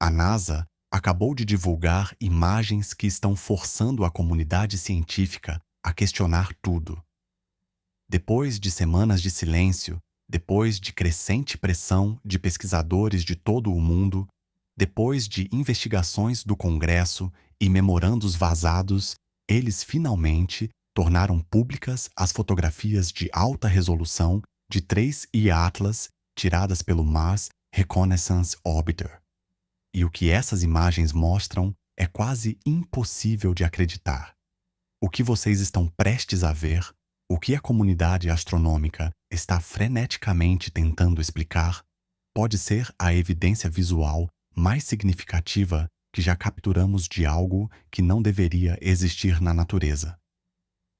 A NASA acabou de divulgar imagens que estão forçando a comunidade científica a questionar tudo. Depois de semanas de silêncio, depois de crescente pressão de pesquisadores de todo o mundo, depois de investigações do Congresso e memorandos vazados, eles finalmente tornaram públicas as fotografias de alta resolução de 3I Atlas tiradas pelo Mars Reconnaissance Orbiter. E o que essas imagens mostram é quase impossível de acreditar. O que vocês estão prestes a ver, o que a comunidade astronômica está freneticamente tentando explicar, pode ser a evidência visual mais significativa que já capturamos de algo que não deveria existir na natureza.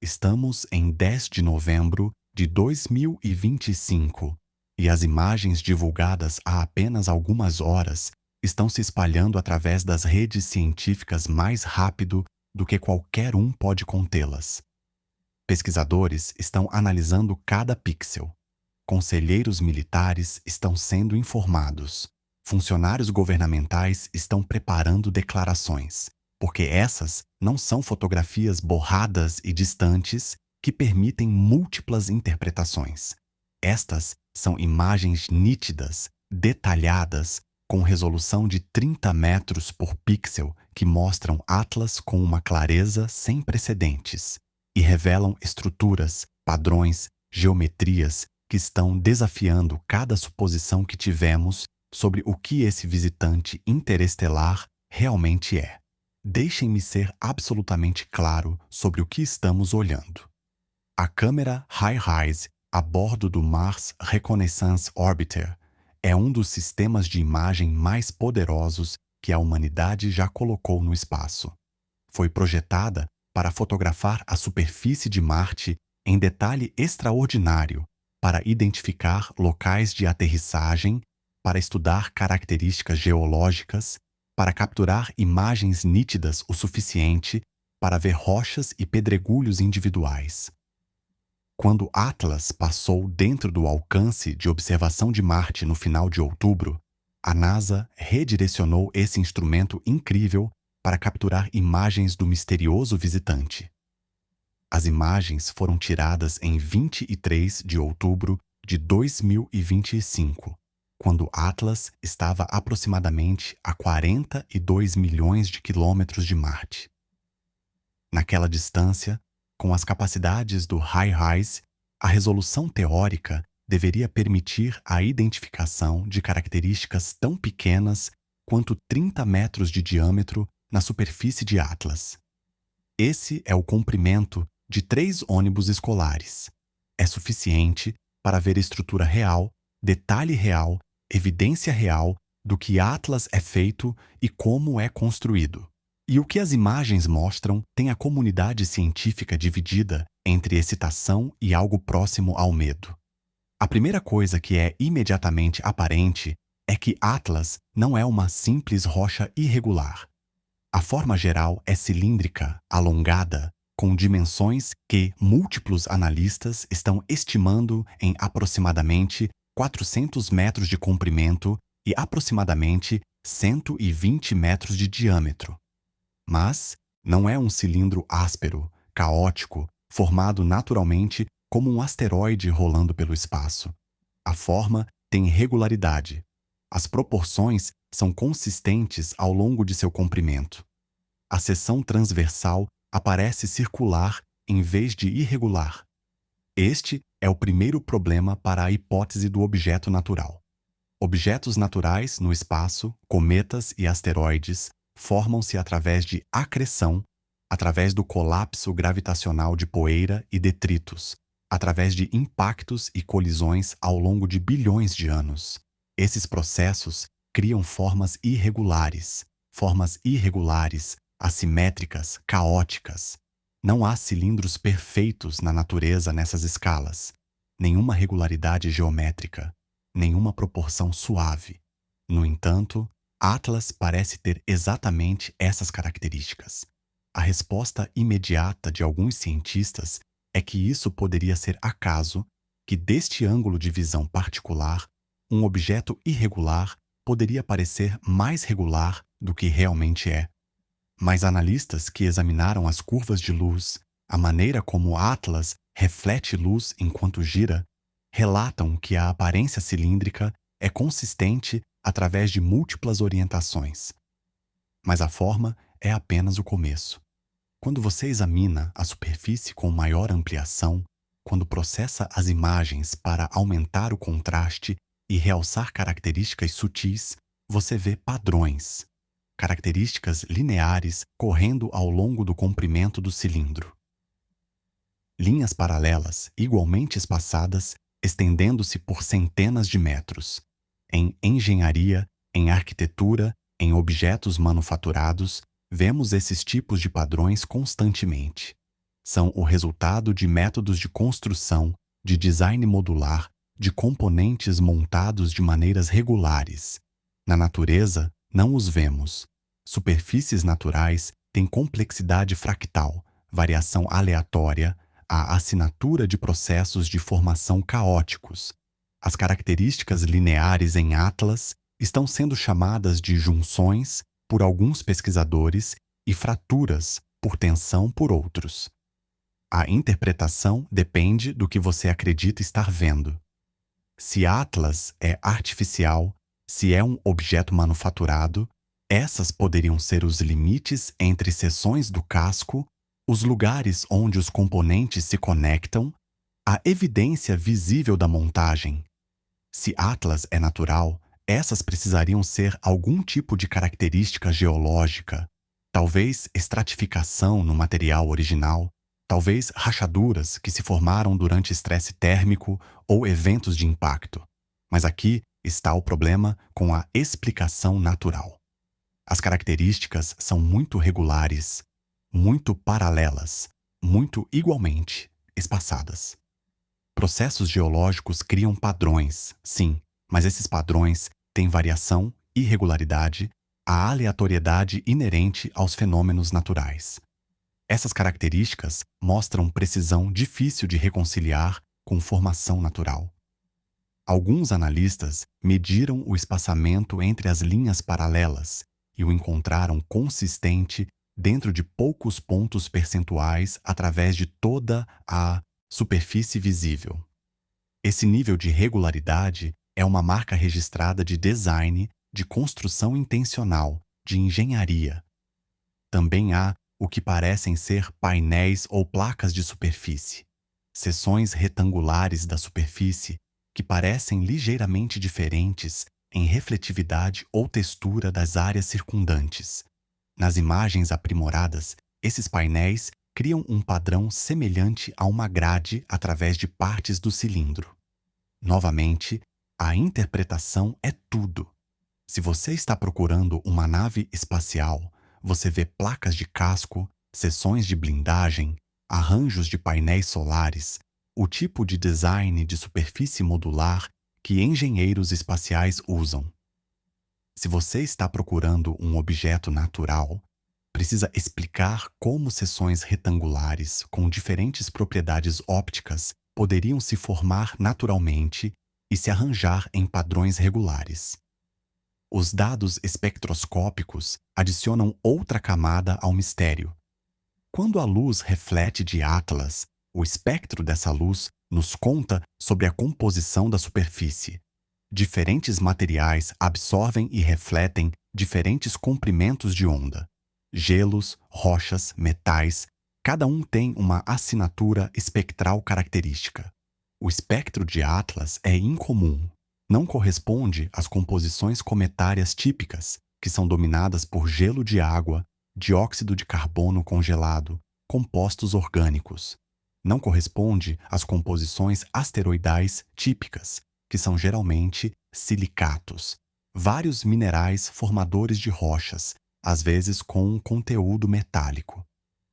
Estamos em 10 de novembro de 2025 e as imagens divulgadas há apenas algumas horas estão se espalhando através das redes científicas mais rápido do que qualquer um pode contê-las. Pesquisadores estão analisando cada pixel. Conselheiros militares estão sendo informados. Funcionários governamentais estão preparando declarações, porque essas não são fotografias borradas e distantes que permitem múltiplas interpretações. Estas são imagens nítidas, detalhadas, com resolução de 30 metros por pixel que mostram Atlas com uma clareza sem precedentes e revelam estruturas, padrões, geometrias que estão desafiando cada suposição que tivemos sobre o que esse visitante interestelar realmente é. Deixem-me ser absolutamente claro sobre o que estamos olhando. A câmera HiRISE a bordo do Mars Reconnaissance Orbiter é um dos sistemas de imagem mais poderosos que a humanidade já colocou no espaço. Foi projetada para fotografar a superfície de Marte em detalhe extraordinário, para identificar locais de aterrissagem, para estudar características geológicas, para capturar imagens nítidas o suficiente para ver rochas e pedregulhos individuais. Quando Atlas passou dentro do alcance de observação de Marte no final de outubro, a NASA redirecionou esse instrumento incrível para capturar imagens do misterioso visitante. As imagens foram tiradas em 23 de outubro de 2025, quando Atlas estava aproximadamente a 42 milhões de quilômetros de Marte. Naquela distância, com as capacidades do HiRISE, a resolução teórica deveria permitir a identificação de características tão pequenas quanto 30 metros de diâmetro na superfície de Atlas. Esse é o comprimento de 3 ônibus escolares. É suficiente para ver estrutura real, detalhe real, evidência real do que Atlas é feito e como é construído. E o que as imagens mostram tem a comunidade científica dividida entre excitação e algo próximo ao medo. A primeira coisa que é imediatamente aparente é que Atlas não é uma simples rocha irregular. A forma geral é cilíndrica, alongada, com dimensões que múltiplos analistas estão estimando em aproximadamente 400 metros de comprimento e aproximadamente 120 metros de diâmetro. Mas não é um cilindro áspero, caótico, formado naturalmente como um asteroide rolando pelo espaço. A forma tem regularidade. As proporções são consistentes ao longo de seu comprimento. A seção transversal aparece circular em vez de irregular. Este é o primeiro problema para a hipótese do objeto natural. Objetos naturais no espaço, cometas e asteroides, formam-se através de acreção, através do colapso gravitacional de poeira e detritos, através de impactos e colisões ao longo de bilhões de anos. Esses processos criam formas irregulares, assimétricas, caóticas. Não há cilindros perfeitos na natureza nessas escalas, nenhuma regularidade geométrica, nenhuma proporção suave. No entanto, Atlas parece ter exatamente essas características. A resposta imediata de alguns cientistas é que isso poderia ser acaso, que deste ângulo de visão particular, um objeto irregular poderia parecer mais regular do que realmente é. Mas analistas que examinaram as curvas de luz, a maneira como o Atlas reflete luz enquanto gira, relatam que a aparência cilíndrica é consistente através de múltiplas orientações. Mas a forma é apenas o começo. Quando você examina a superfície com maior ampliação, quando processa as imagens para aumentar o contraste e realçar características sutis, você vê padrões, características lineares correndo ao longo do comprimento do cilindro. Linhas paralelas, igualmente espaçadas, estendendo-se por centenas de metros. Em engenharia, em arquitetura, em objetos manufaturados, vemos esses tipos de padrões constantemente. São o resultado de métodos de construção, de design modular, de componentes montados de maneiras regulares. Na natureza, não os vemos. Superfícies naturais têm complexidade fractal, variação aleatória, a assinatura de processos de formação caóticos. As características lineares em Atlas estão sendo chamadas de junções por alguns pesquisadores e fraturas por tensão por outros. A interpretação depende do que você acredita estar vendo. Se Atlas é artificial, se é um objeto manufaturado, essas poderiam ser os limites entre seções do casco, os lugares onde os componentes se conectam, a evidência visível da montagem. Se Atlas é natural, essas precisariam ser algum tipo de característica geológica, talvez estratificação no material original, talvez rachaduras que se formaram durante estresse térmico ou eventos de impacto. Mas aqui está o problema com a explicação natural. As características são muito regulares, muito paralelas, muito igualmente espaçadas. Processos geológicos criam padrões, sim, mas esses padrões têm variação, irregularidade, a aleatoriedade inerente aos fenômenos naturais. Essas características mostram precisão difícil de reconciliar com formação natural. Alguns analistas mediram o espaçamento entre as linhas paralelas e o encontraram consistente dentro de poucos pontos percentuais através de toda a superfície visível. Esse nível de regularidade é uma marca registrada de design, de construção intencional, de engenharia. Também há o que parecem ser painéis ou placas de superfície, seções retangulares da superfície que parecem ligeiramente diferentes em refletividade ou textura das áreas circundantes. Nas imagens aprimoradas, esses painéis criam um padrão semelhante a uma grade através de partes do cilindro. Novamente, a interpretação é tudo. Se você está procurando uma nave espacial, você vê placas de casco, seções de blindagem, arranjos de painéis solares, o tipo de design de superfície modular que engenheiros espaciais usam. Se você está procurando um objeto natural, precisa explicar como seções retangulares com diferentes propriedades ópticas poderiam se formar naturalmente e se arranjar em padrões regulares. Os dados espectroscópicos adicionam outra camada ao mistério. Quando a luz reflete de Atlas, o espectro dessa luz nos conta sobre a composição da superfície. Diferentes materiais absorvem e refletem diferentes comprimentos de onda. Gelos, rochas, metais, cada um tem uma assinatura espectral característica. O espectro de Atlas é incomum. Não corresponde às composições cometárias típicas, que são dominadas por gelo de água, dióxido de carbono congelado, compostos orgânicos. Não corresponde às composições asteroidais típicas, que são geralmente silicatos, vários minerais formadores de rochas, às vezes com um conteúdo metálico.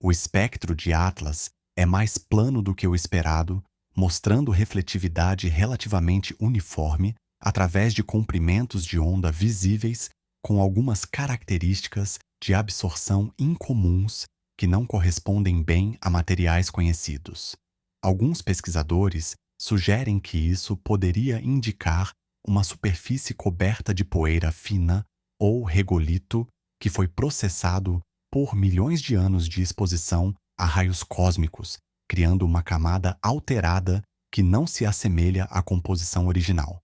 O espectro de Atlas é mais plano do que o esperado, mostrando refletividade relativamente uniforme através de comprimentos de onda visíveis com algumas características de absorção incomuns que não correspondem bem a materiais conhecidos. Alguns pesquisadores sugerem que isso poderia indicar uma superfície coberta de poeira fina ou regolito que foi processado por milhões de anos de exposição a raios cósmicos, criando uma camada alterada que não se assemelha à composição original.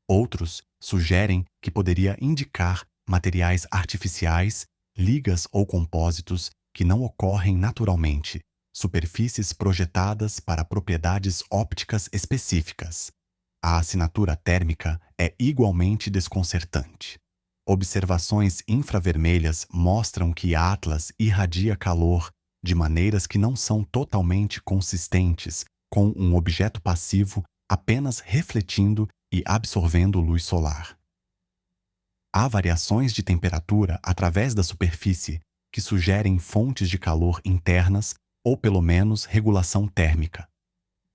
Outros sugerem que poderia indicar materiais artificiais, ligas ou compósitos que não ocorrem naturalmente, superfícies projetadas para propriedades ópticas específicas. A assinatura térmica é igualmente desconcertante. Observações infravermelhas mostram que Atlas irradia calor de maneiras que não são totalmente consistentes com um objeto passivo apenas refletindo e absorvendo luz solar. Há variações de temperatura através da superfície que sugerem fontes de calor internas ou pelo menos regulação térmica.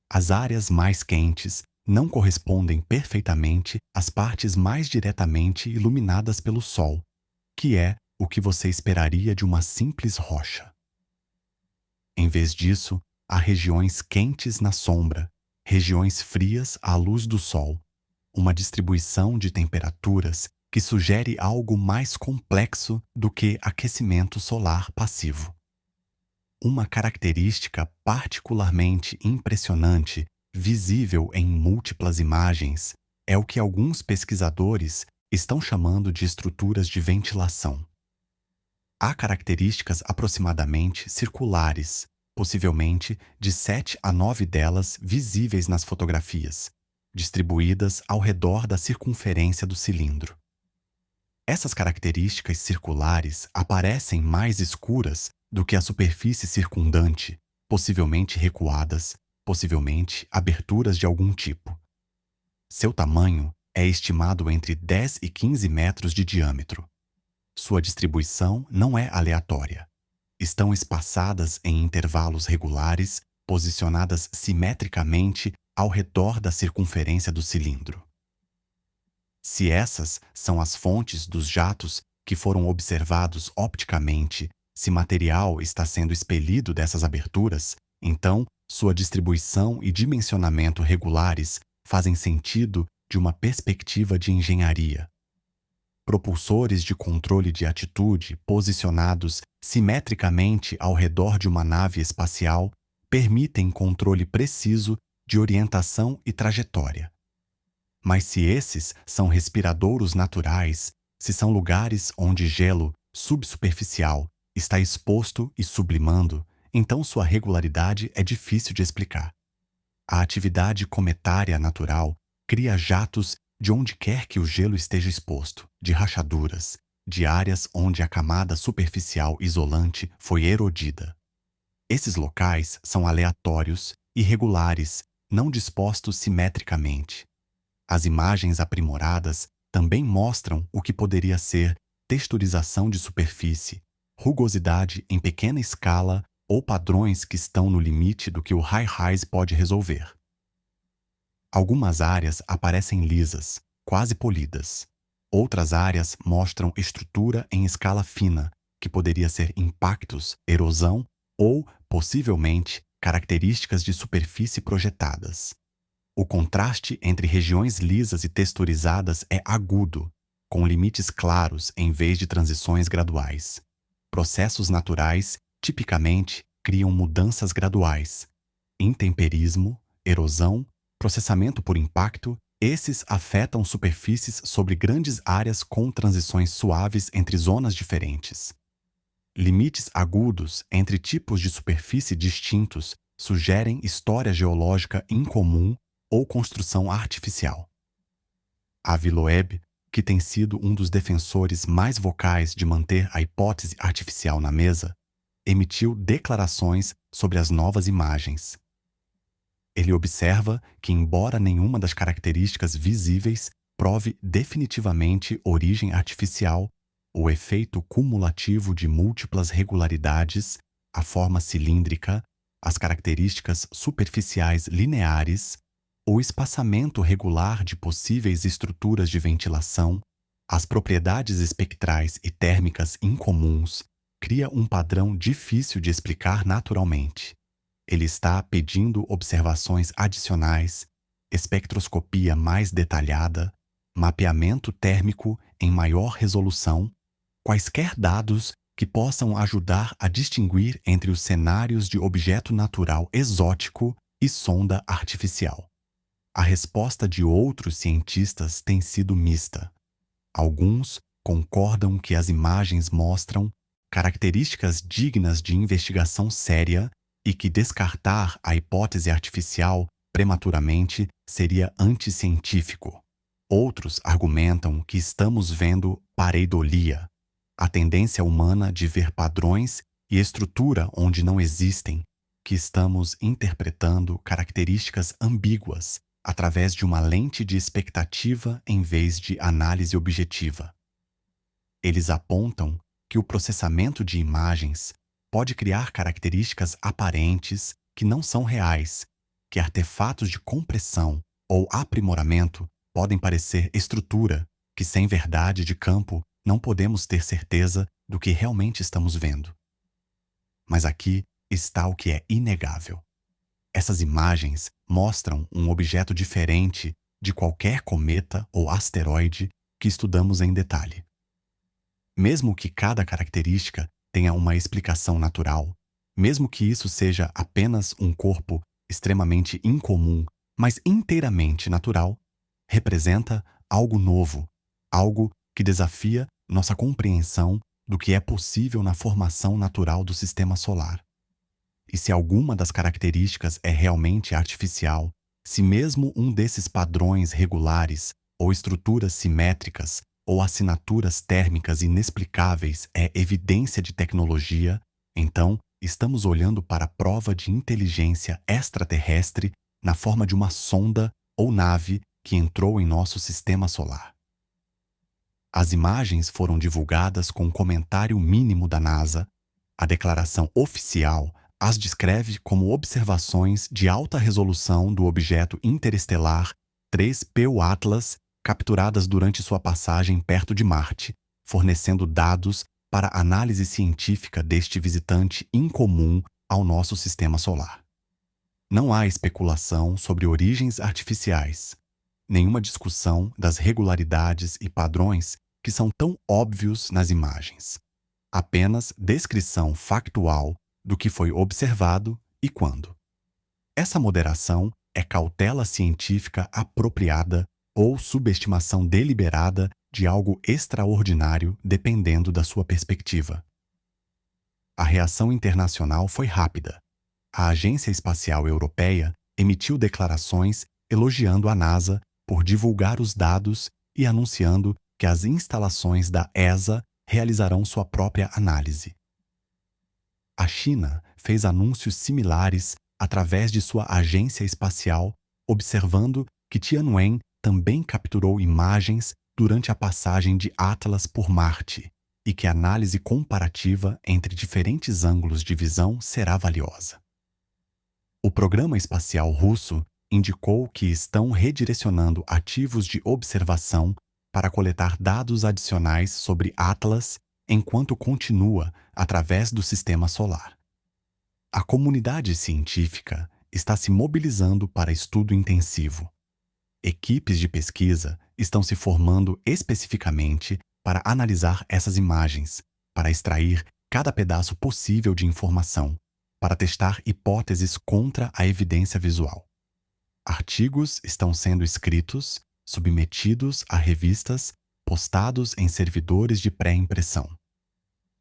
As áreas mais quentes não correspondem perfeitamente às partes mais diretamente iluminadas pelo Sol, que é o que você esperaria de uma simples rocha. Em vez disso, há regiões quentes na sombra, regiões frias à luz do Sol, uma distribuição de temperaturas que sugere algo mais complexo do que aquecimento solar passivo. Uma característica particularmente impressionante, visível em múltiplas imagens, é o que alguns pesquisadores estão chamando de estruturas de ventilação. Há características aproximadamente circulares, possivelmente de 7 a 9 delas visíveis nas fotografias, distribuídas ao redor da circunferência do cilindro. Essas características circulares aparecem mais escuras do que a superfície circundante, possivelmente recuadas, possivelmente aberturas de algum tipo. Seu tamanho é estimado entre 10 e 15 metros de diâmetro. Sua distribuição não é aleatória. Estão espaçadas em intervalos regulares, posicionadas simetricamente ao redor da circunferência do cilindro. Se essas são as fontes dos jatos que foram observados opticamente, se material está sendo expelido dessas aberturas, então sua distribuição e dimensionamento regulares fazem sentido de uma perspectiva de engenharia. Propulsores de controle de atitude posicionados simetricamente ao redor de uma nave espacial permitem controle preciso de orientação e trajetória. Mas se esses são respiradouros naturais, se são lugares onde gelo subsuperficial está exposto e sublimando, então sua regularidade é difícil de explicar. A atividade cometária natural cria jatos de onde quer que o gelo esteja exposto, de rachaduras, de áreas onde a camada superficial isolante foi erodida. Esses locais são aleatórios, irregulares, não dispostos simetricamente. As imagens aprimoradas também mostram o que poderia ser texturização de superfície, rugosidade em pequena escala ou padrões que estão no limite do que o high-rise pode resolver. Algumas áreas aparecem lisas, quase polidas. Outras áreas mostram estrutura em escala fina, que poderia ser impactos, erosão ou, possivelmente, características de superfície projetadas. O contraste entre regiões lisas e texturizadas é agudo, com limites claros em vez de transições graduais. Processos naturais, tipicamente, criam mudanças graduais. Intemperismo, erosão, processamento por impacto, esses afetam superfícies sobre grandes áreas com transições suaves entre zonas diferentes. Limites agudos entre tipos de superfície distintos sugerem história geológica incomum ou construção artificial. Avi Loeb, que tem sido um dos defensores mais vocais de manter a hipótese artificial na mesa, emitiu declarações sobre as novas imagens. Ele observa que, embora nenhuma das características visíveis prove definitivamente origem artificial, o efeito cumulativo de múltiplas regularidades, a forma cilíndrica, as características superficiais lineares, o espaçamento regular de possíveis estruturas de ventilação, as propriedades espectrais e térmicas incomuns, cria um padrão difícil de explicar naturalmente. Ele está pedindo observações adicionais, espectroscopia mais detalhada, mapeamento térmico em maior resolução, quaisquer dados que possam ajudar a distinguir entre os cenários de objeto natural exótico e sonda artificial. A resposta de outros cientistas tem sido mista. Alguns concordam que as imagens mostram características dignas de investigação séria e que descartar a hipótese artificial prematuramente seria anticientífico. Outros argumentam que estamos vendo pareidolia, a tendência humana de ver padrões e estrutura onde não existem, que estamos interpretando características ambíguas através de uma lente de expectativa em vez de análise objetiva. Eles apontam que o processamento de imagens pode criar características aparentes que não são reais, que artefatos de compressão ou aprimoramento podem parecer estrutura, que sem verdade de campo não podemos ter certeza do que realmente estamos vendo. Mas aqui está o que é inegável. Essas imagens mostram um objeto diferente de qualquer cometa ou asteroide que estudamos em detalhe. Mesmo que cada característica tenha uma explicação natural, mesmo que isso seja apenas um corpo extremamente incomum, mas inteiramente natural, representa algo novo, algo que desafia nossa compreensão do que é possível na formação natural do sistema solar. E se alguma das características é realmente artificial, se mesmo um desses padrões regulares, ou estruturas simétricas, ou assinaturas térmicas inexplicáveis é evidência de tecnologia, então estamos olhando para a prova de inteligência extraterrestre na forma de uma sonda ou nave que entrou em nosso sistema solar. As imagens foram divulgadas com um comentário mínimo da NASA. A declaração oficial as descreve como observações de alta resolução do objeto interestelar 3P Atlas capturadas durante sua passagem perto de Marte, fornecendo dados para a análise científica deste visitante incomum ao nosso sistema solar. Não há especulação sobre origens artificiais, nenhuma discussão das regularidades e padrões que são tão óbvios nas imagens. Apenas descrição factual do que foi observado e quando. Essa moderação é cautela científica apropriada ou subestimação deliberada de algo extraordinário dependendo da sua perspectiva. A reação internacional foi rápida. A Agência Espacial Europeia emitiu declarações elogiando a NASA por divulgar os dados e anunciando que as instalações da ESA realizarão sua própria análise. A China fez anúncios similares através de sua agência espacial, observando que Tianwen também capturou imagens durante a passagem de Atlas por Marte e que a análise comparativa entre diferentes ângulos de visão será valiosa. O programa espacial russo indicou que estão redirecionando ativos de observação para coletar dados adicionais sobre Atlas enquanto continua através do sistema solar. A comunidade científica está se mobilizando para estudo intensivo. Equipes de pesquisa estão se formando especificamente para analisar essas imagens, para extrair cada pedaço possível de informação, para testar hipóteses contra a evidência visual. Artigos estão sendo escritos, submetidos a revistas, postados em servidores de pré-impressão.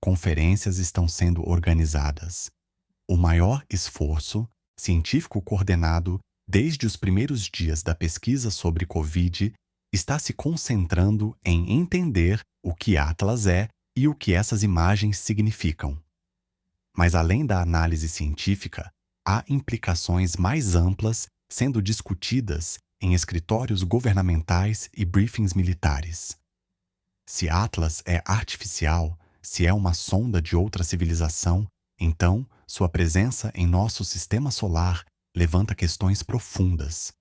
Conferências estão sendo organizadas. O maior esforço científico coordenado desde os primeiros dias da pesquisa sobre Covid está se concentrando em entender o que Atlas é e o que essas imagens significam. Mas além da análise científica, há implicações mais amplas sendo discutidas em escritórios governamentais e briefings militares. Se Atlas é artificial, se é uma sonda de outra civilização, então sua presença em nosso sistema solar levanta questões profundas.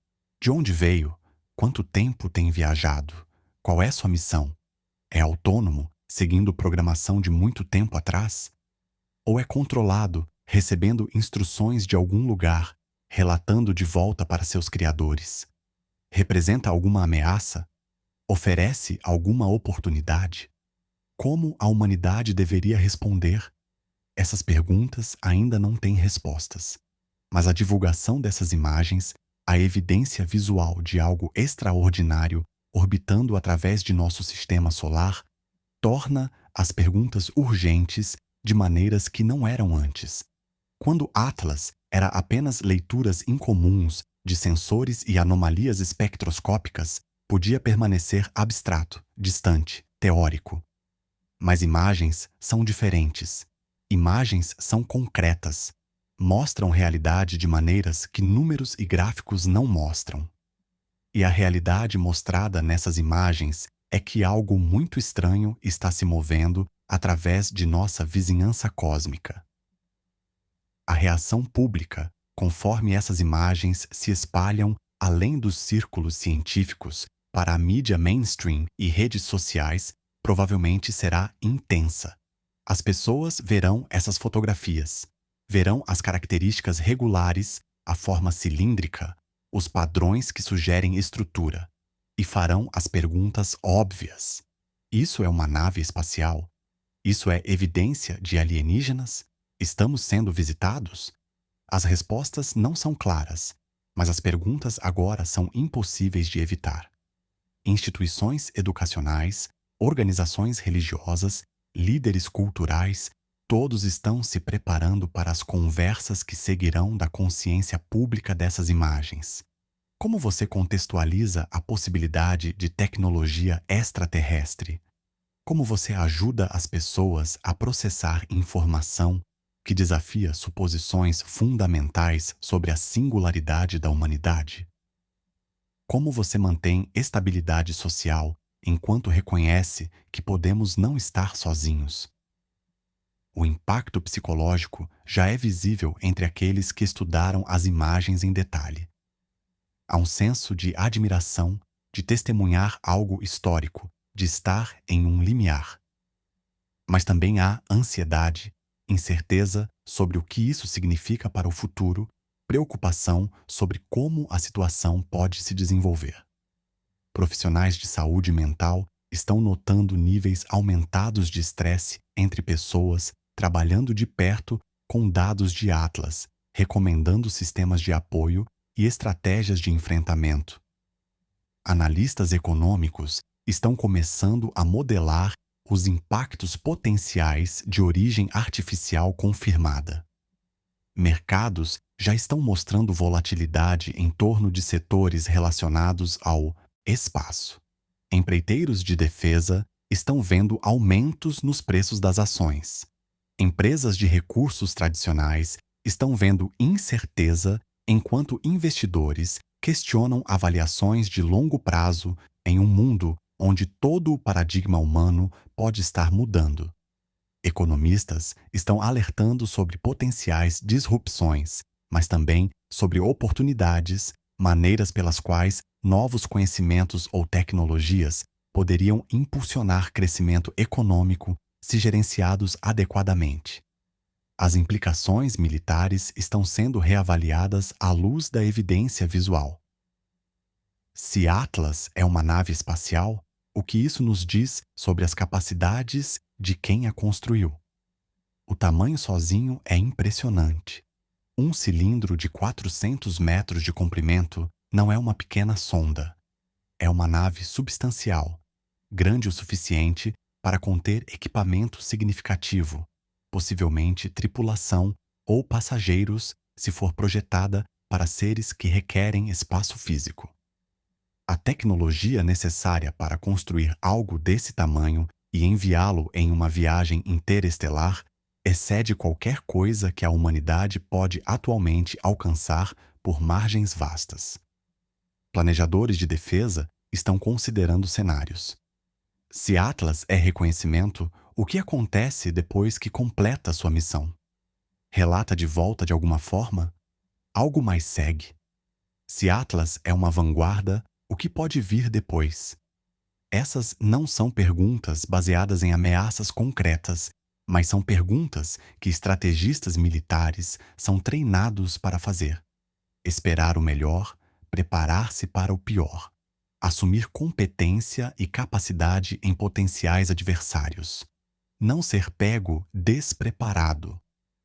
De onde veio? Quanto tempo tem viajado? Qual é sua missão? É autônomo, seguindo programação de muito tempo atrás? Ou é controlado, recebendo instruções de algum lugar, relatando de volta para seus criadores? Representa alguma ameaça? Oferece alguma oportunidade? Como a humanidade deveria responder? Essas perguntas ainda não têm respostas, mas a divulgação dessas imagens, a evidência visual de algo extraordinário orbitando através de nosso sistema solar, torna as perguntas urgentes de maneiras que não eram antes. Quando Atlas era apenas leituras incomuns de sensores e anomalias espectroscópicas, podia permanecer abstrato, distante, teórico. Mas imagens são diferentes. Imagens são concretas. Mostram realidade de maneiras que números e gráficos não mostram. E a realidade mostrada nessas imagens é que algo muito estranho está se movendo através de nossa vizinhança cósmica. A reação pública, conforme essas imagens se espalham além dos círculos científicos para a mídia mainstream e redes sociais, provavelmente será intensa. As pessoas verão essas fotografias, verão as características regulares, a forma cilíndrica, os padrões que sugerem estrutura, e farão as perguntas óbvias. Isso é uma nave espacial? Isso é evidência de alienígenas? Estamos sendo visitados? As respostas não são claras, mas as perguntas agora são impossíveis de evitar. Instituições educacionais, organizações religiosas, líderes culturais, todos estão se preparando para as conversas que seguirão da consciência pública dessas imagens. Como você contextualiza a possibilidade de tecnologia extraterrestre? Como você ajuda as pessoas a processar informação que desafia suposições fundamentais sobre a singularidade da humanidade? Como você mantém estabilidade social enquanto reconhece que podemos não estar sozinhos? O impacto psicológico já é visível entre aqueles que estudaram as imagens em detalhe. Há um senso de admiração, de testemunhar algo histórico, de estar em um limiar. Mas também há ansiedade, incerteza sobre o que isso significa para o futuro, preocupação sobre como a situação pode se desenvolver. Profissionais de saúde mental estão notando níveis aumentados de estresse entre pessoas trabalhando de perto com dados de Atlas, recomendando sistemas de apoio e estratégias de enfrentamento. Analistas econômicos estão começando a modelar os impactos potenciais de origem artificial confirmada. Mercados já estão mostrando volatilidade em torno de setores relacionados ao espaço. Empreiteiros de defesa estão vendo aumentos nos preços das ações. Empresas de recursos tradicionais estão vendo incerteza, enquanto investidores questionam avaliações de longo prazo em um mundo onde todo o paradigma humano pode estar mudando. Economistas estão alertando sobre potenciais disrupções, mas também sobre oportunidades, maneiras pelas quais novos conhecimentos ou tecnologias poderiam impulsionar crescimento econômico se gerenciados adequadamente. As implicações militares estão sendo reavaliadas à luz da evidência visual. Se Atlas é uma nave espacial, o que isso nos diz sobre as capacidades de quem a construiu? O tamanho sozinho é impressionante. Um cilindro de 400 metros de comprimento não é uma pequena sonda. É uma nave substancial, grande o suficiente para conter equipamento significativo, possivelmente tripulação ou passageiros, se for projetada para seres que requerem espaço físico. A tecnologia necessária para construir algo desse tamanho e enviá-lo em uma viagem interestelar excede qualquer coisa que a humanidade pode atualmente alcançar por margens vastas. Planejadores de defesa estão considerando cenários. Se Atlas é reconhecimento, o que acontece depois que completa sua missão? Relata de volta de alguma forma? Algo mais segue. Se Atlas é uma vanguarda, o que pode vir depois? Essas não são perguntas baseadas em ameaças concretas, mas são perguntas que estrategistas militares são treinados para fazer. Esperar o melhor, preparar-se para o pior, assumir competência e capacidade em potenciais adversários, não ser pego despreparado.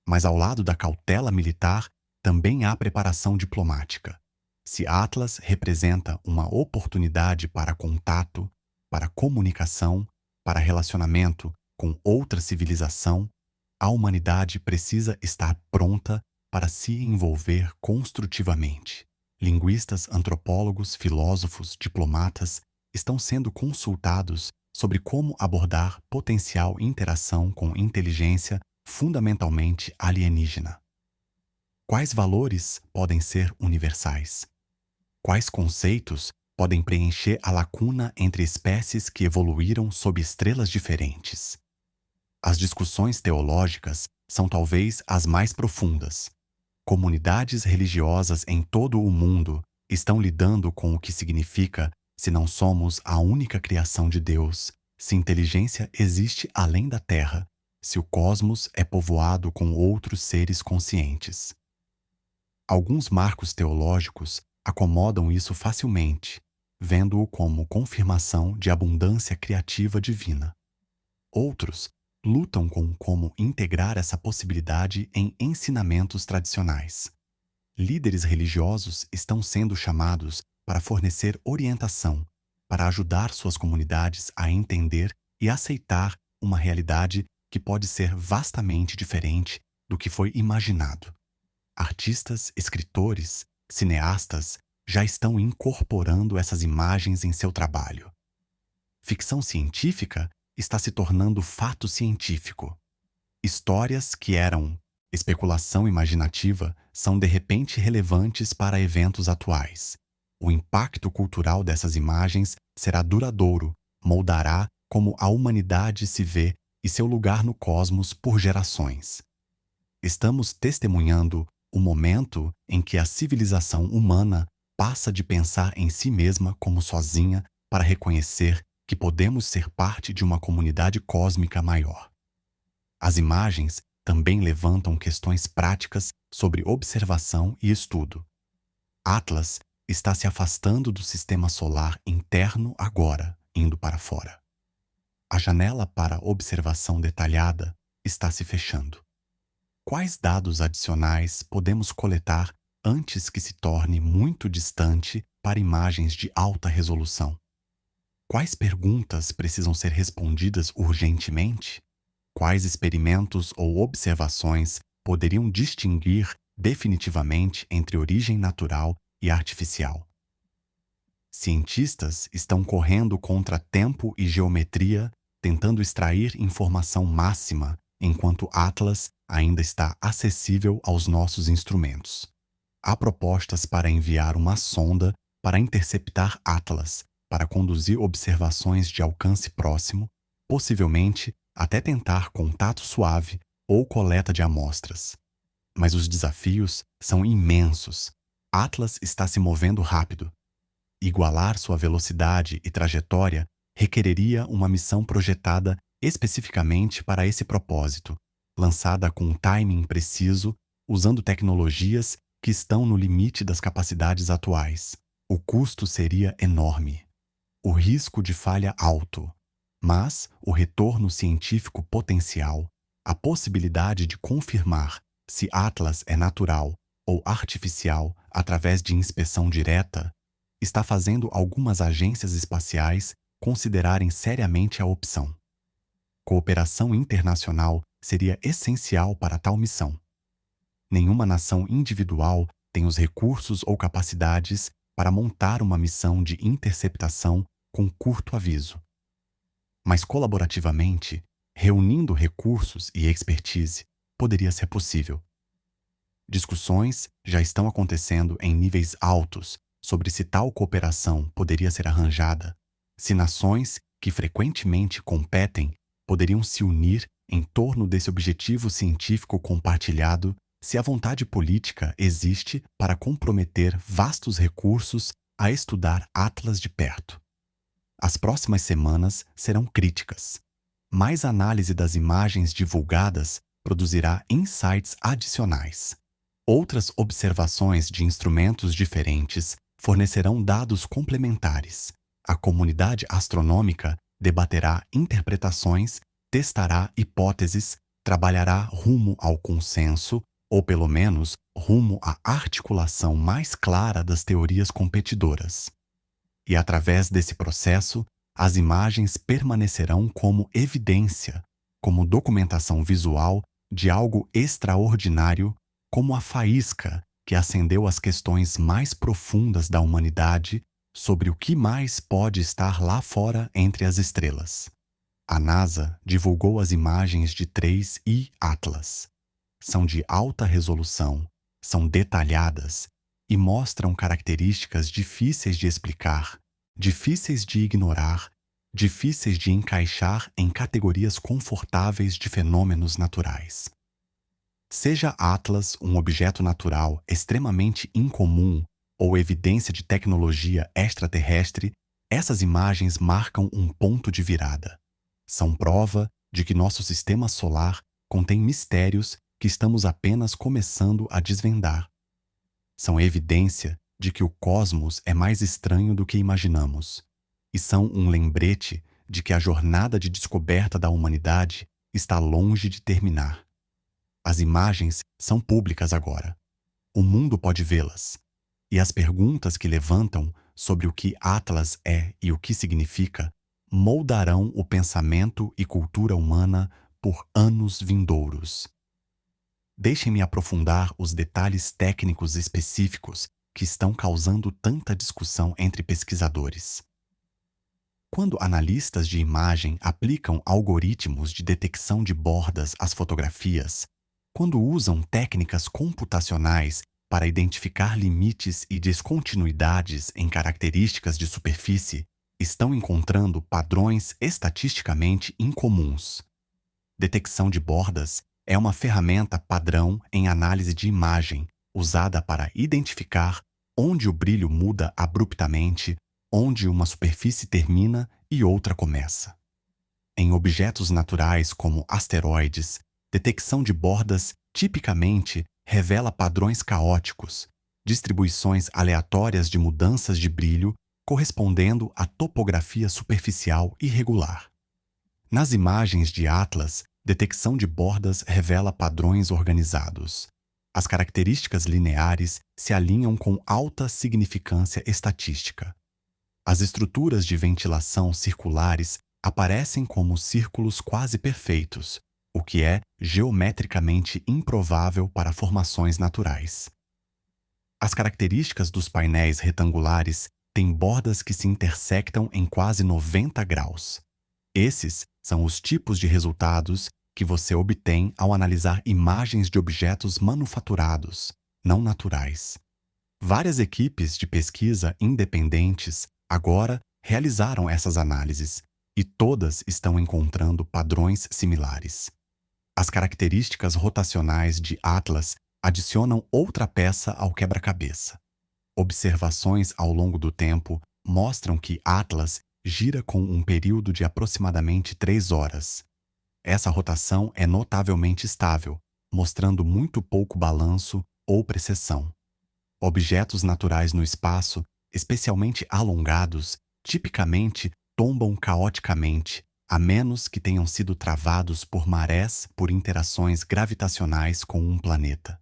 Mas ao lado da cautela militar, também há preparação diplomática. Se Atlas representa uma oportunidade para contato, para comunicação, para relacionamento com outra civilização, a humanidade precisa estar pronta para se envolver construtivamente. Linguistas, antropólogos, filósofos, diplomatas estão sendo consultados sobre como abordar potencial interação com inteligência fundamentalmente alienígena. Quais valores podem ser universais? Quais conceitos podem preencher a lacuna entre espécies que evoluíram sob estrelas diferentes? As discussões teológicas são talvez as mais profundas. Comunidades religiosas em todo o mundo estão lidando com o que significa se não somos a única criação de Deus, se inteligência existe além da Terra, se o cosmos é povoado com outros seres conscientes. Alguns marcos teológicos acomodam isso facilmente, vendo-o como confirmação de abundância criativa divina. Outros lutam com como integrar essa possibilidade em ensinamentos tradicionais. Líderes religiosos estão sendo chamados para fornecer orientação, para ajudar suas comunidades a entender e aceitar uma realidade que pode ser vastamente diferente do que foi imaginado. Artistas, escritores, cineastas já estão incorporando essas imagens em seu trabalho. Ficção científica está se tornando fato científico. Histórias que eram especulação imaginativa são de repente relevantes para eventos atuais. O impacto cultural dessas imagens será duradouro, moldará como a humanidade se vê e seu lugar no cosmos por gerações. Estamos testemunhando o momento em que a civilização humana passa de pensar em si mesma como sozinha para reconhecer que podemos ser parte de uma comunidade cósmica maior. As imagens também levantam questões práticas sobre observação e estudo. Atlas está se afastando do sistema solar interno agora, indo para fora. A janela para observação detalhada está se fechando. Quais dados adicionais podemos coletar antes que se torne muito distante para imagens de alta resolução? Quais perguntas precisam ser respondidas urgentemente? Quais experimentos ou observações poderiam distinguir definitivamente entre origem natural e artificial? Cientistas estão correndo contra tempo e geometria, tentando extrair informação máxima, enquanto Atlas ainda está acessível aos nossos instrumentos. Há propostas para enviar uma sonda para interceptar Atlas, para conduzir observações de alcance próximo, possivelmente até tentar contato suave ou coleta de amostras. Mas os desafios são imensos. Atlas está se movendo rápido. Igualar sua velocidade e trajetória requereria uma missão projetada especificamente para esse propósito, lançada com um timing preciso, usando tecnologias que estão no limite das capacidades atuais. O custo seria enorme. O risco de falha alto. Mas o retorno científico potencial, a possibilidade de confirmar se Atlas é natural ou artificial através de inspeção direta, está fazendo algumas agências espaciais considerarem seriamente a opção. Cooperação internacional seria essencial para tal missão. Nenhuma nação individual tem os recursos ou capacidades para montar uma missão de interceptação com curto aviso. Mas colaborativamente, reunindo recursos e expertise, poderia ser possível. Discussões já estão acontecendo em níveis altos sobre se tal cooperação poderia ser arranjada, se nações que frequentemente competem poderiam se unir em torno desse objetivo científico compartilhado, se a vontade política existe para comprometer vastos recursos a estudar Atlas de perto. As próximas semanas serão críticas. Mais análise das imagens divulgadas produzirá insights adicionais. Outras observações de instrumentos diferentes fornecerão dados complementares. A comunidade astronômica debaterá interpretações, testará hipóteses, trabalhará rumo ao consenso, ou pelo menos rumo à articulação mais clara das teorias competidoras. E através desse processo, as imagens permanecerão como evidência, como documentação visual de algo extraordinário, como a faísca que acendeu as questões mais profundas da humanidade sobre o que mais pode estar lá fora entre as estrelas. A NASA divulgou as imagens de 3I Atlas. São de alta resolução, são detalhadas e mostram características difíceis de explicar, difíceis de ignorar, difíceis de encaixar em categorias confortáveis de fenômenos naturais. Seja Atlas um objeto natural extremamente incomum ou evidência de tecnologia extraterrestre, essas imagens marcam um ponto de virada. São prova de que nosso sistema solar contém mistérios que estamos apenas começando a desvendar. São evidência de que o cosmos é mais estranho do que imaginamos, e são um lembrete de que a jornada de descoberta da humanidade está longe de terminar. As imagens são públicas agora. O mundo pode vê-las. E as perguntas que levantam sobre o que Atlas é e o que significa moldarão o pensamento e cultura humana por anos vindouros. Deixem-me aprofundar os detalhes técnicos específicos que estão causando tanta discussão entre pesquisadores. Quando analistas de imagem aplicam algoritmos de detecção de bordas às fotografias, quando usam técnicas computacionais para identificar limites e descontinuidades em características de superfície, estão encontrando padrões estatisticamente incomuns. Detecção de bordas é uma ferramenta padrão em análise de imagem, usada para identificar onde o brilho muda abruptamente, onde uma superfície termina e outra começa. Em objetos naturais como asteroides, detecção de bordas tipicamente revela padrões caóticos, distribuições aleatórias de mudanças de brilho correspondendo à topografia superficial irregular. Nas imagens de Atlas, detecção de bordas revela padrões organizados. As características lineares se alinham com alta significância estatística. As estruturas de ventilação circulares aparecem como círculos quase perfeitos, o que é geometricamente improvável para formações naturais. As características dos painéis retangulares têm bordas que se intersectam em quase 90 graus. Esses são os tipos de resultados que você obtém ao analisar imagens de objetos manufaturados, não naturais. Várias equipes de pesquisa independentes agora realizaram essas análises e todas estão encontrando padrões similares. As características rotacionais de Atlas adicionam outra peça ao quebra-cabeça. Observações ao longo do tempo mostram que Atlas gira com um período de aproximadamente 3 horas. Essa rotação é notavelmente estável, mostrando muito pouco balanço ou precessão. Objetos naturais no espaço, especialmente alongados, tipicamente tombam caoticamente, a menos que tenham sido travados por marés por interações gravitacionais com um planeta.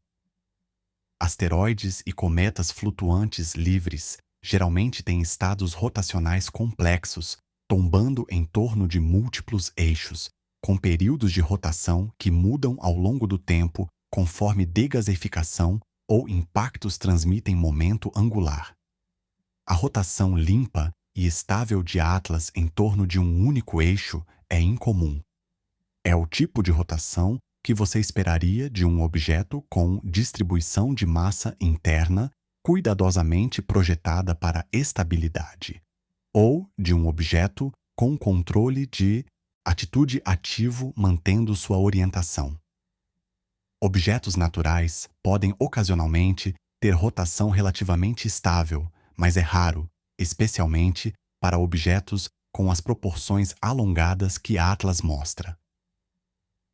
Asteroides e cometas flutuantes livres geralmente têm estados rotacionais complexos, tombando em torno de múltiplos eixos, com períodos de rotação que mudam ao longo do tempo conforme degasificação ou impactos transmitem momento angular. A rotação limpa e estável de Atlas em torno de um único eixo é incomum. É o tipo de rotação que você esperaria de um objeto com distribuição de massa interna cuidadosamente projetada para estabilidade, ou de um objeto com controle de atitude ativo mantendo sua orientação. Objetos naturais podem ocasionalmente ter rotação relativamente estável, mas é raro, especialmente para objetos com as proporções alongadas que Atlas mostra.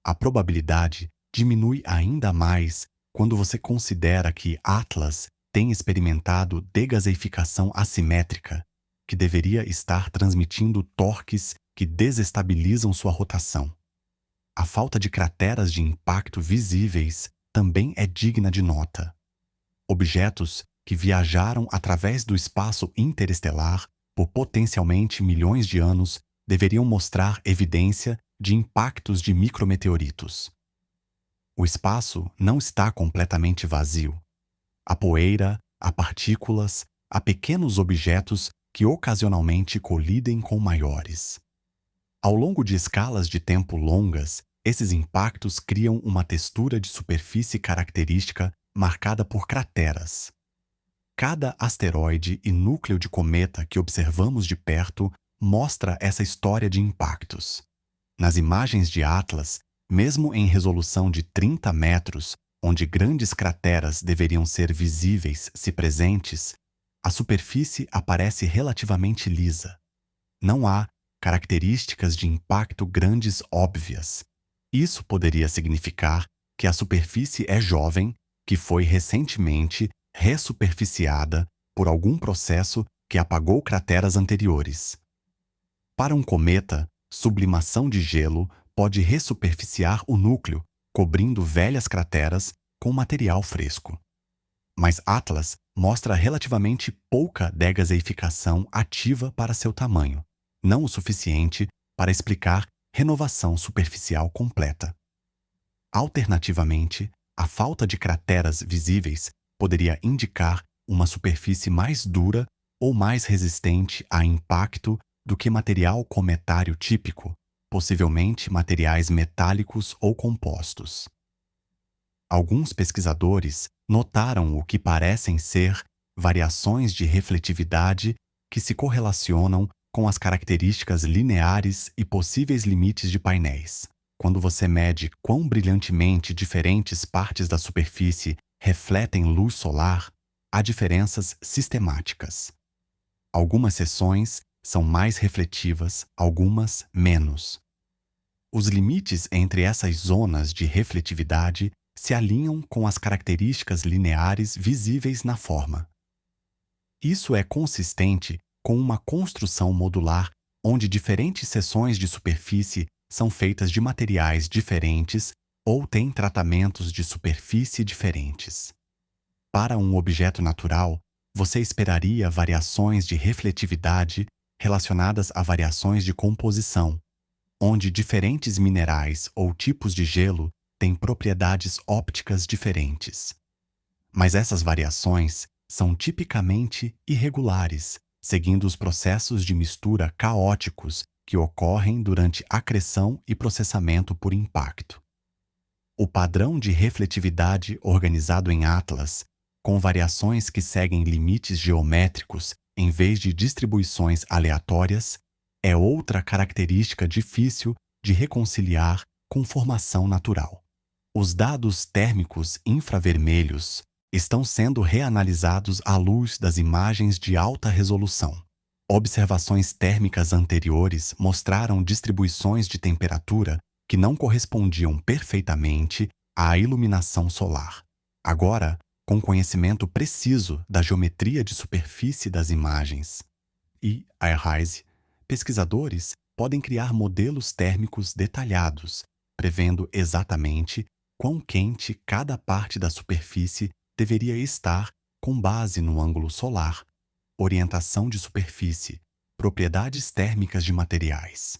A probabilidade diminui ainda mais quando você considera que Atlas tem experimentado degaseificação assimétrica, que deveria estar transmitindo torques que desestabilizam sua rotação. A falta de crateras de impacto visíveis também é digna de nota. Objetos que viajaram através do espaço interestelar por potencialmente milhões de anos deveriam mostrar evidência de impactos de micrometeoritos. O espaço não está completamente vazio. Há poeira, há partículas, há pequenos objetos que ocasionalmente colidem com maiores. Ao longo de escalas de tempo longas, esses impactos criam uma textura de superfície característica marcada por crateras. Cada asteroide e núcleo de cometa que observamos de perto mostra essa história de impactos. Nas imagens de Atlas, mesmo em resolução de 30 metros, onde grandes crateras deveriam ser visíveis se presentes, a superfície aparece relativamente lisa. Não há características de impacto grandes óbvias. Isso poderia significar que a superfície é jovem, que foi recentemente ressuperficiada por algum processo que apagou crateras anteriores. Para um cometa, sublimação de gelo pode ressuperficiar o núcleo, cobrindo velhas crateras com material fresco. Mas Atlas mostra relativamente pouca degaseificação ativa para seu tamanho, não o suficiente para explicar renovação superficial completa. Alternativamente, a falta de crateras visíveis poderia indicar uma superfície mais dura ou mais resistente a impacto do que material cometário típico, possivelmente materiais metálicos ou compostos. Alguns pesquisadores notaram o que parecem ser variações de refletividade que se correlacionam com as características lineares e possíveis limites de painéis. Quando você mede quão brilhantemente diferentes partes da superfície refletem luz solar, há diferenças sistemáticas. Algumas seções são mais refletivas, algumas menos. Os limites entre essas zonas de refletividade se alinham com as características lineares visíveis na forma. Isso é consistente com uma construção modular onde diferentes seções de superfície são feitas de materiais diferentes ou têm tratamentos de superfície diferentes. Para um objeto natural, você esperaria variações de refletividade relacionadas a variações de composição, onde diferentes minerais ou tipos de gelo têm propriedades ópticas diferentes. Mas essas variações são tipicamente irregulares, seguindo os processos de mistura caóticos que ocorrem durante acreção e processamento por impacto. O padrão de refletividade organizado em Atlas, com variações que seguem limites geométricos em vez de distribuições aleatórias, é outra característica difícil de reconciliar com formação natural. Os dados térmicos infravermelhos estão sendo reanalisados à luz das imagens de alta resolução. Observações térmicas anteriores mostraram distribuições de temperatura que não correspondiam perfeitamente à iluminação solar. Agora, com conhecimento preciso da geometria de superfície das imagens e Ayerhise, pesquisadores podem criar modelos térmicos detalhados, prevendo exatamente quão quente cada parte da superfície deveria estar com base no ângulo solar, orientação de superfície, propriedades térmicas de materiais.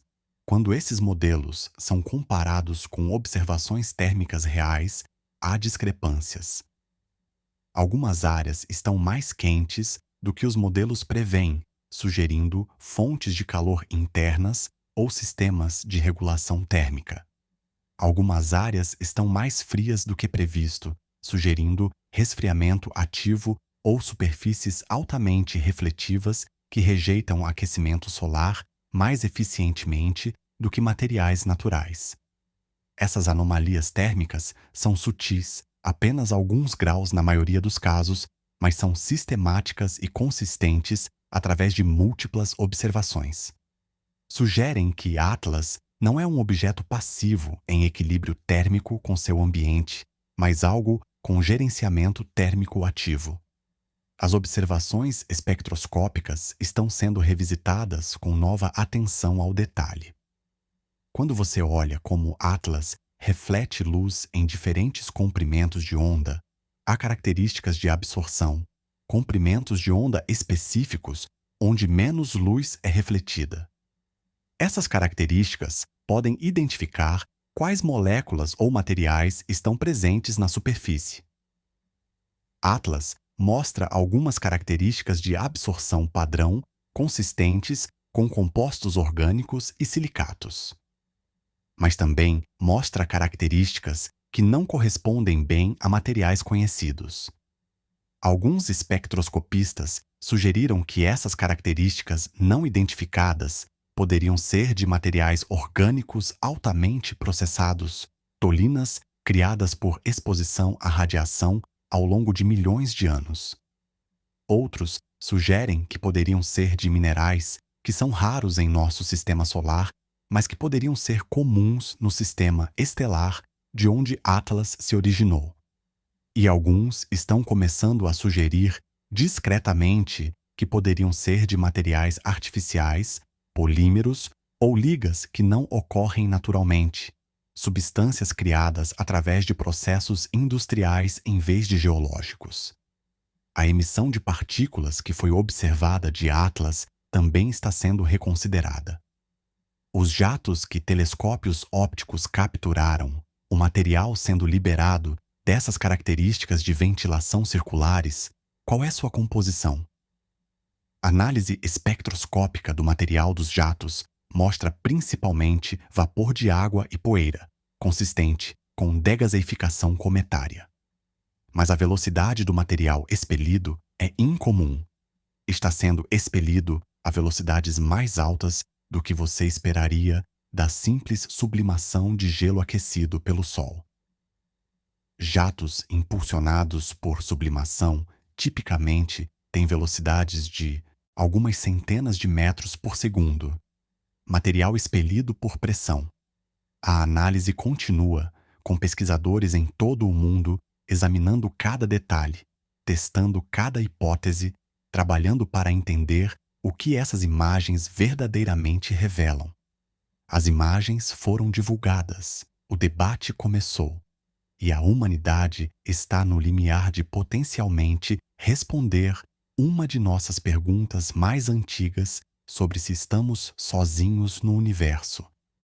Quando esses modelos são comparados com observações térmicas reais, há discrepâncias. Algumas áreas estão mais quentes do que os modelos prevêem, sugerindo fontes de calor internas ou sistemas de regulação térmica. Algumas áreas estão mais frias do que previsto, sugerindo resfriamento ativo ou superfícies altamente refletivas que rejeitam aquecimento solar mais eficientemente do que materiais naturais. Essas anomalias térmicas são sutis, apenas alguns graus na maioria dos casos, mas são sistemáticas e consistentes através de múltiplas observações. Sugerem que Atlas não é um objeto passivo em equilíbrio térmico com seu ambiente, mas algo com gerenciamento térmico ativo. As observações espectroscópicas estão sendo revisitadas com nova atenção ao detalhe. Quando você olha como Atlas reflete luz em diferentes comprimentos de onda, há características de absorção, comprimentos de onda específicos onde menos luz é refletida. Essas características podem identificar quais moléculas ou materiais estão presentes na superfície. Atlas mostra algumas características de absorção padrão consistentes com compostos orgânicos e silicatos. Mas também mostra características que não correspondem bem a materiais conhecidos. Alguns espectroscopistas sugeriram que essas características não identificadas poderiam ser de materiais orgânicos altamente processados, tolinas criadas por exposição à radiação ao longo de milhões de anos. Outros sugerem que poderiam ser de minerais que são raros em nosso sistema solar, mas que poderiam ser comuns no sistema estelar de onde Atlas se originou. E alguns estão começando a sugerir discretamente que poderiam ser de materiais artificiais, polímeros ou ligas que não ocorrem naturalmente, substâncias criadas através de processos industriais em vez de geológicos. A emissão de partículas que foi observada de Atlas também está sendo reconsiderada. Os jatos que telescópios ópticos capturaram, o material sendo liberado dessas características de ventilação circulares, qual é sua composição? Análise espectroscópica do material dos jatos mostra principalmente vapor de água e poeira, consistente com degaseificação cometária. Mas a velocidade do material expelido é incomum. Está sendo expelido a velocidades mais altas do que você esperaria da simples sublimação de gelo aquecido pelo Sol. Jatos impulsionados por sublimação tipicamente têm velocidades de algumas centenas de metros por segundo. Material expelido por pressão. A análise continua, com pesquisadores em todo o mundo examinando cada detalhe, testando cada hipótese, trabalhando para entender o que essas imagens verdadeiramente revelam. As imagens foram divulgadas, o debate começou, e a humanidade está no limiar de potencialmente responder uma de nossas perguntas mais antigas sobre se estamos sozinhos no universo.